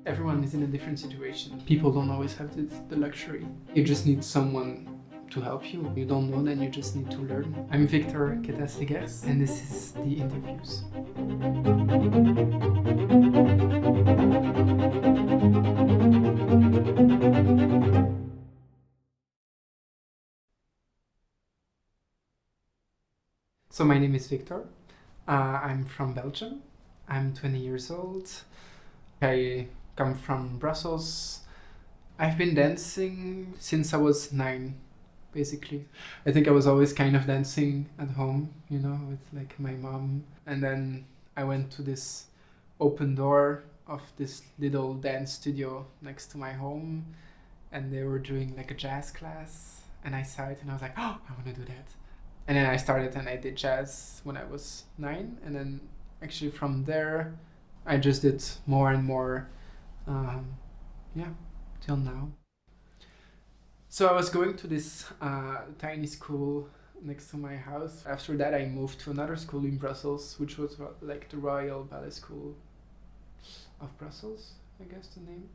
Everyone is in a different situation. People don't always have the luxury. You just need someone to help you. You don't know, then you just need to learn. I'm Victor Ketelslegers, and this is the interviews. So my name is Victor. I'm from Belgium. I'm 20 years old. I come from Brussels. I've been dancing since I was 9, basically. I think I was always kind of dancing at home, with like my mom. And then I went to this open door of this little dance studio next to my home, and they were doing like a jazz class, and I saw it and I was like, oh, I want to do that. And then I started and I did jazz when I was 9, and then actually from there I just did more and more, till now. So I was going to this tiny school next to my house. After that I moved to another school in Brussels, which was like the Royal Ballet School of Brussels, I guess the name.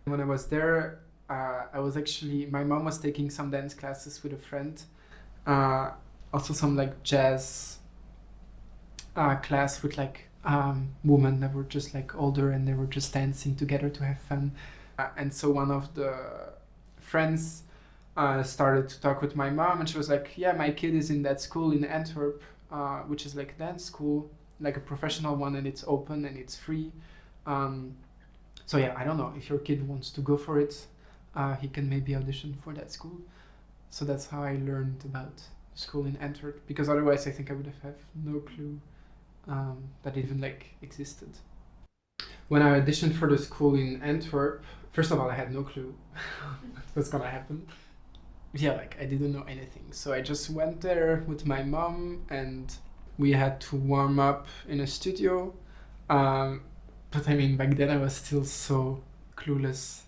When I was there, my mom was taking some dance classes with a friend. Also some like jazz class with like women that were just like older, and they were just dancing together to have fun. And so one of the friends started to talk with my mom, and she was like, yeah, my kid is in that school in Antwerp, which is like a dance school, like a professional one, and it's open and it's free. So yeah, I don't know, if your kid wants to go for it, he can maybe audition for that school. So that's how I learned about school in Antwerp, because otherwise I think I would have had no clue that it even like existed. When I auditioned for the school in Antwerp, first of all, I had no clue what was gonna happen. Yeah, like I didn't know anything. So I just went there with my mom, and we had to warm up in a studio. But I mean, back then I was still so clueless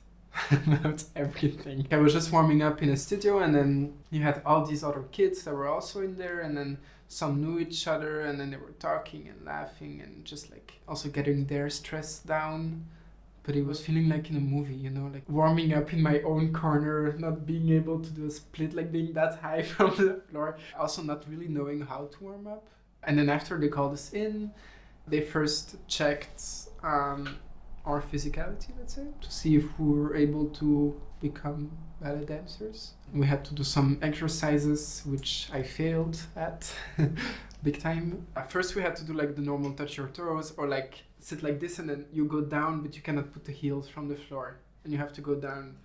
about everything. I was just warming up in a studio, and then you had all these other kids that were also in there, and then some knew each other, and then they were talking and laughing and just like also getting their stress down. But it was feeling like in a movie, like warming up in my own corner, not being able to do a split, like being that high from the floor. Also not really knowing how to warm up. And then after they called us in, they first checked our physicality, let's say, to see if we were able to become ballet dancers. We had to do some exercises, which I failed at big time. At first we had to do like the normal touch your toes, or like sit like this, and then you go down, but you cannot put the heels from the floor, and you have to go down.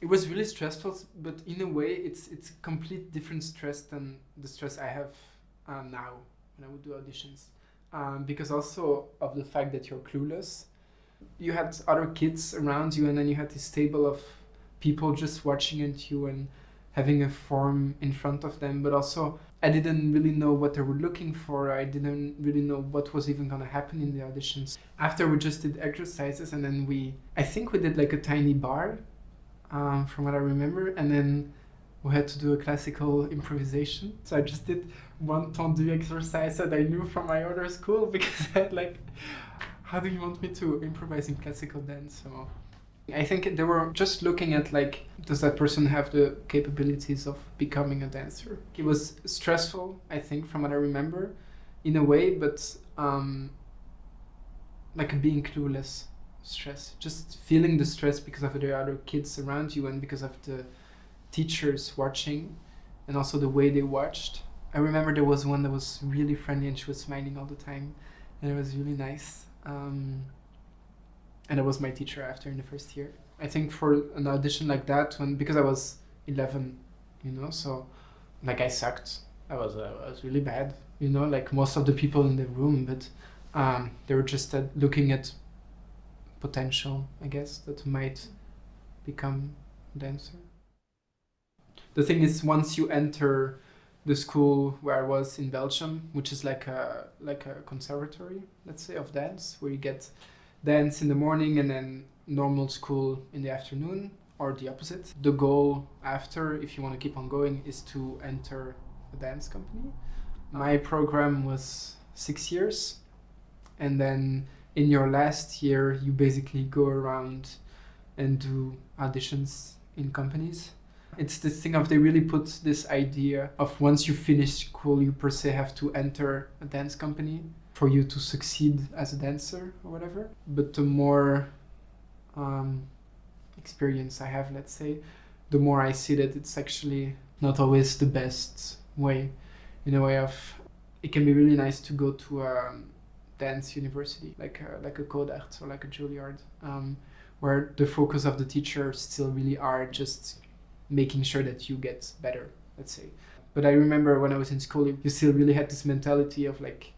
It was really stressful, but in a way it's a complete different stress than the stress I have now when I would do auditions. Because also of the fact that you're clueless. You had other kids around you, and then you had this table of people just watching at you and having a form in front of them. But also, I didn't really know what they were looking for. I didn't really know what was even gonna happen in the auditions. After we just did exercises, and then I think we did like a tiny bar, from what I remember, and then we had to do a classical improvisation. So I just did one tendu exercise that I knew from my other school, because I had like, how do you want me to improvise in classical dance? So I think they were just looking at like, does that person have the capabilities of becoming a dancer? It was stressful, I think, from what I remember, in a way, but like being clueless stress. Just feeling the stress because of the other kids around you, and because of the teachers watching, and also the way they watched. I remember there was one that was really friendly, and she was smiling all the time, and it was really nice. And it was my teacher after in the first year. I think for an audition like that, because I was 11, so like I sucked. I was really bad, like most of the people in the room, but they were just looking at potential, I guess, that might become a dancer. The thing is, once you enter the school where I was in Belgium, which is like a conservatory, let's say, of dance, where you get dance in the morning and then normal school in the afternoon, or the opposite. The goal after, if you want to keep on going, is to enter a dance company. My program was 6 years, and then in your last year you basically go around and do auditions in companies. It's this thing of they really put this idea of once you finish school, you per se have to enter a dance company for you to succeed as a dancer or whatever. But the more experience I have, let's say, the more I see that it's actually not always the best way. In a way of, it can be really nice to go to a dance university, like a Codarts or like a Juilliard, where the focus of the teacher still really are just making sure that you get better, let's say. But I remember when I was in school, you still really had this mentality of like,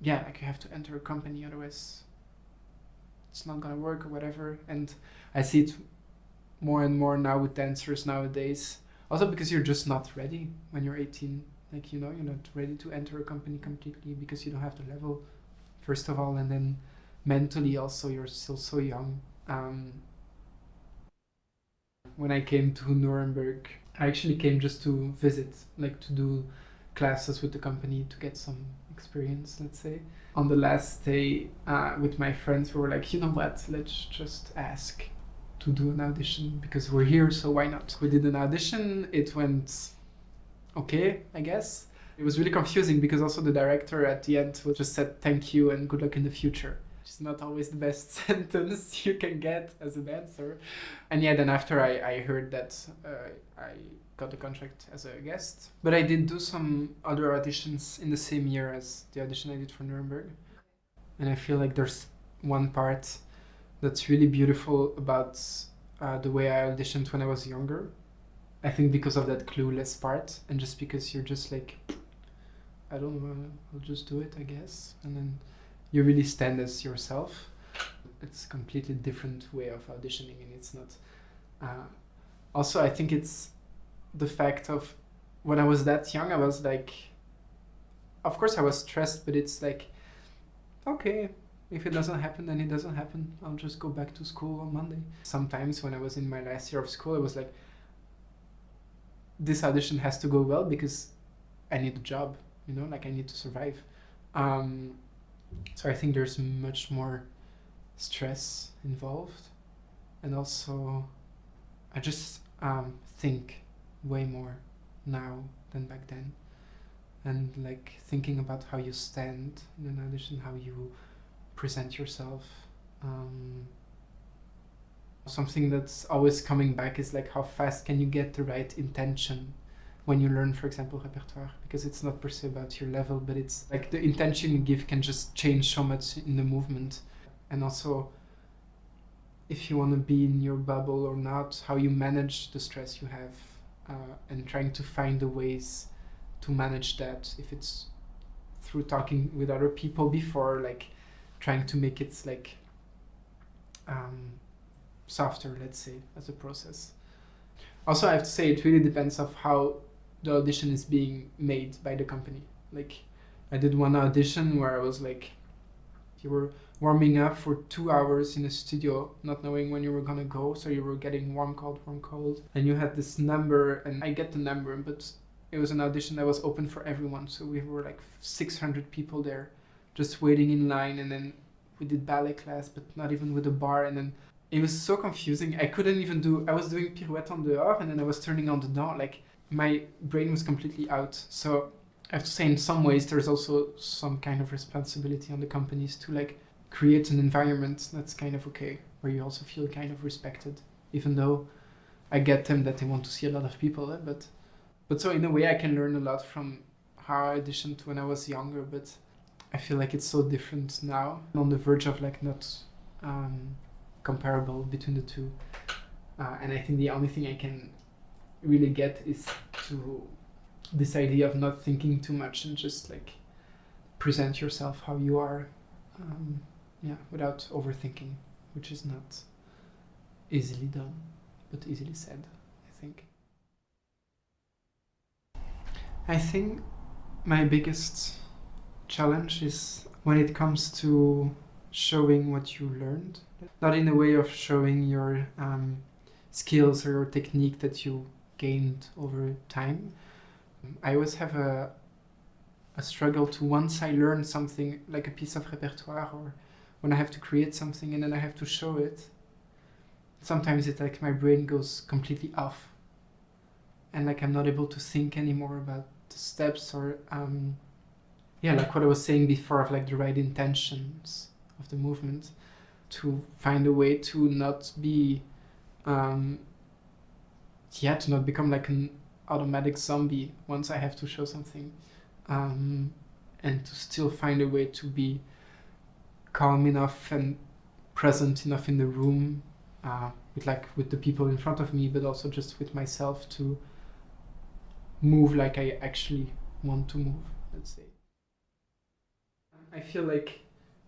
yeah, like you have to enter a company, otherwise it's not gonna work or whatever. And I see it more and more now with dancers nowadays. Also because you're just not ready when you're 18. Like, you know, you're not ready to enter a company completely because you don't have the level, first of all, and then mentally also you're still so young. When I came to Nuremberg, I actually came just to visit, like to do classes with the company to get some experience, let's say. On the last day with my friends, we were like, you know what, let's just ask to do an audition because we're here, so why not? We did an audition, it went okay, I guess. It was really confusing because also the director at the end just said thank you and good luck in the future. It's not always the best sentence you can get as a dancer. And yeah, then after I heard that I got a contract as a guest. But I did do some other auditions in the same year as the audition I did for Nuremberg. And I feel like there's one part that's really beautiful about the way I auditioned when I was younger. I think because of that clueless part, and just because you're just like, I don't know, I'll just do it, I guess. And then you really stand as yourself. It's a completely different way of auditioning, and it's not. Also, I think it's the fact of when I was that young, I was like, of course I was stressed, but it's like, okay, if it doesn't happen, then it doesn't happen. I'll just go back to school on Monday. Sometimes when I was in my last year of school, I was like, this audition has to go well because I need a job, you know, like I need to survive. So I think there's much more stress involved, and also I just think way more now than back then, and like thinking about how you stand in an audition, how you present yourself. Something that's always coming back is like how fast can you get the right intention when you learn, for example, repertoire, because it's not per se about your level, but it's like the intention you give can just change so much in the movement. And also, if you want to be in your bubble or not, how you manage the stress you have, and trying to find the ways to manage that, if it's through talking with other people before, like trying to make it like softer, let's say, as a process. Also, I have to say it really depends of how the audition is being made by the company. Like, I did one audition where I was like, you were warming up for 2 hours in a studio, not knowing when you were gonna go, so you were getting warm, cold, and you had this number, and I get the number, but it was an audition that was open for everyone, so we were like 600 people there, just waiting in line, and then we did ballet class, but not even with a bar, and then it was so confusing. I couldn't even I was doing pirouette on dehors, and then I was turning on the dawn, like my brain was completely out. So I have to say, in some ways, there's also some kind of responsibility on the companies to like create an environment that's kind of okay, where you also feel kind of respected, even though I get them that they want to see a lot of people, but so in a way I can learn a lot from how I auditioned when I was younger, but I feel like it's so different now. I'm on the verge of like not comparable between the two, and I think the only thing I can really get is to this idea of not thinking too much and just like present yourself how you are, without overthinking, which is not easily done, but easily said, I think. I think my biggest challenge is when it comes to showing what you learned, not in a way of showing your skills or your technique that you gained over time. I always have a struggle to, once I learn something like a piece of repertoire, or when I have to create something and then I have to show it, sometimes it's like my brain goes completely off, and like I'm not able to think anymore about the steps or yeah, like what I was saying before of like the right intentions of the movement, to find a way to not be to not become like an automatic zombie once I have to show something, and to still find a way to be calm enough and present enough in the room, with the people in front of me, but also just with myself, to move like I actually want to move, let's say. I feel like,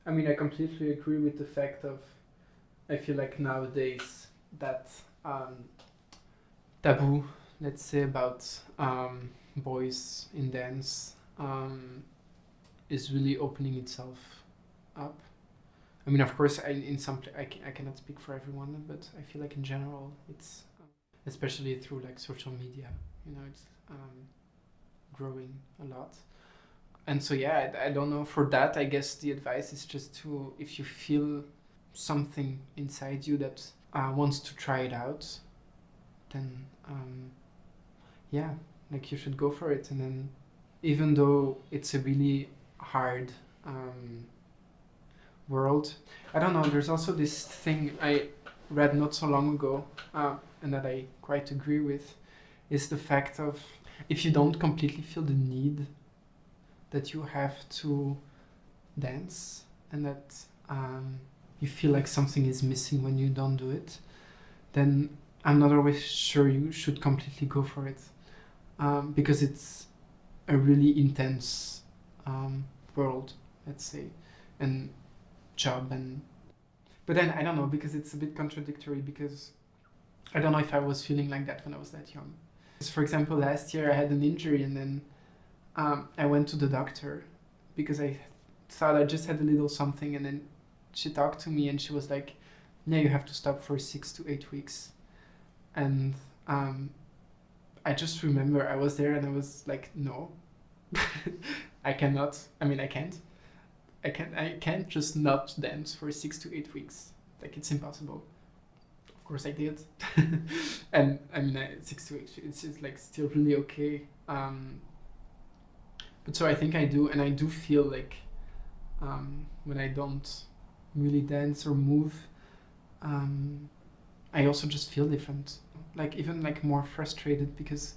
I completely agree with the fact of, I feel like nowadays that taboo, let's say, about boys in dance is really opening itself up. Of course, I cannot speak for everyone, but I feel like in general, it's especially through like social media, it's growing a lot. And so yeah, I don't know. For that, I guess the advice is just to, if you feel something inside you that wants to try it out, then yeah, like you should go for it. And then, even though it's a really hard world, I don't know. There's also this thing I read not so long ago, and that I quite agree with, is the fact of, if you don't completely feel the need that you have to dance, and that you feel like something is missing when you don't do it, then I'm not always sure you should completely go for it, because it's a really intense world, let's say, and job. But then I don't know, because it's a bit contradictory, because I don't know if I was feeling like that when I was that young. For example, last year I had an injury, and then I went to the doctor because I thought I just had a little something, and then she talked to me and she was like, yeah, you have to stop for 6 to 8 weeks. And I just remember I was there and I was like, no, I cannot. I can't just not dance for 6 to 8 weeks. Like, it's impossible. Of course I did. And 6 to 8 weeks, it's just like still really okay. But so I think I do, and I do feel like when I don't really dance or move, I also just feel different. Like, even like more frustrated, because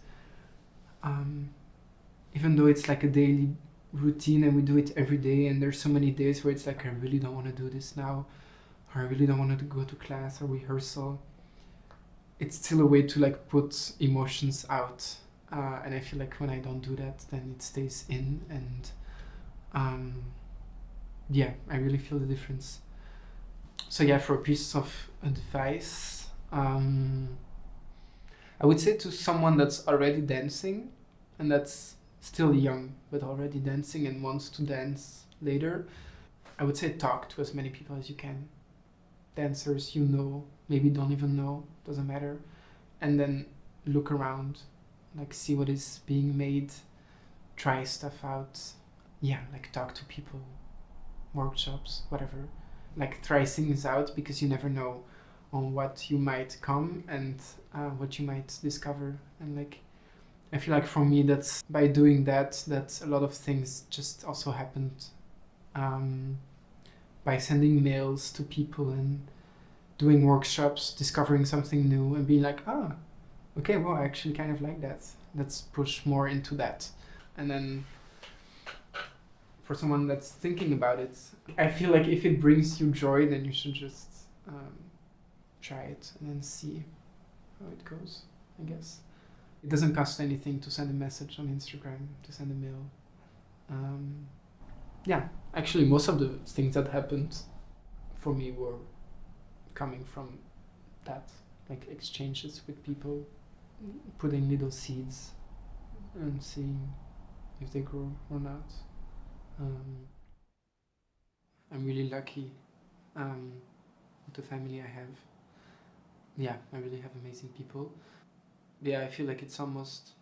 even though it's like a daily routine and we do it every day, and there's so many days where it's like, I really don't want to do this now, or I really don't want to go to class or rehearsal, it's still a way to like put emotions out. And I feel like when I don't do that, then it stays in, and I really feel the difference. So yeah, for a piece of advice, I would say to someone that's already dancing and that's still young but already dancing and wants to dance later, I would say talk to as many people as you can. Dancers maybe don't even know, doesn't matter. And then look around, like see what is being made, try stuff out. Yeah, like talk to people, workshops, whatever. Like try things out, because you never know on what you might come and what you might discover. And like, I feel like for me, that's by doing that a lot of things just also happened, by sending mails to people and doing workshops, discovering something new and being like, okay, well, I actually kind of like that. Let's push more into that. And then for someone that's thinking about it, I feel like if it brings you joy, then you should just try it and then see how it goes, I guess. It doesn't cost anything to send a message on Instagram, to send a mail. Actually, most of the things that happened for me were coming from that, like exchanges with people, putting little seeds and seeing if they grow or not. I'm really lucky with the family I have. Yeah, I really have amazing people. Yeah, I feel like it's almost,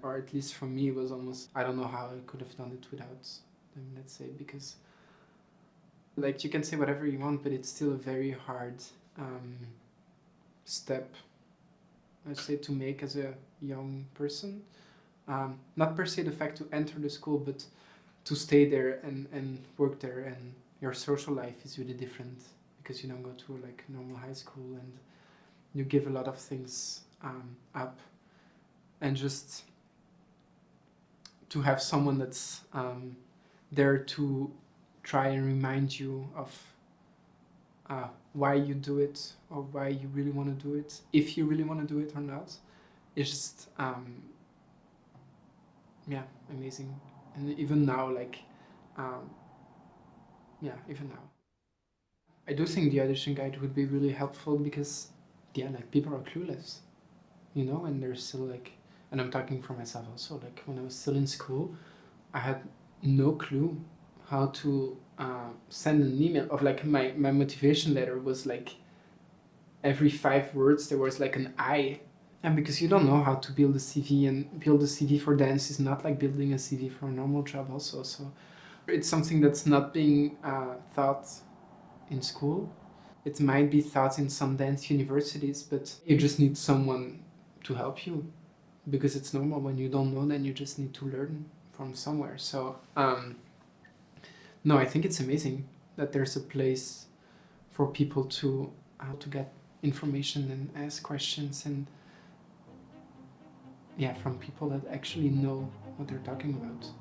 or at least for me, it was almost, I don't know how I could have done it without them, let's say, because like you can say whatever you want, but it's still very hard step, I'd say, to make as a young person. Not per se the fact to enter the school, but to stay there and work there, and your social life is really different because you don't go to like normal high school and you give a lot of things up, and just to have someone that's there to try and remind you of why you do it or why you really want to do it, if you really want to do it or not. It's just amazing. And even now, like even now, I do think the audition guide would be really helpful because like people are clueless, and they're still like, and I'm talking for myself also, like when I was still in school, I had no clue how to send an email of like my motivation letter was like every 5 words there was like an I. And because you don't know how to build a CV, and build a CV for dance is not like building a CV for a normal job also. So it's something that's not being taught in school. It might be taught in some dance universities, but you just need someone to help you, because it's normal. When you don't know, then you just need to learn from somewhere. So no, I think it's amazing that there's a place for people to get information and ask questions, and from people that actually know what they're talking about,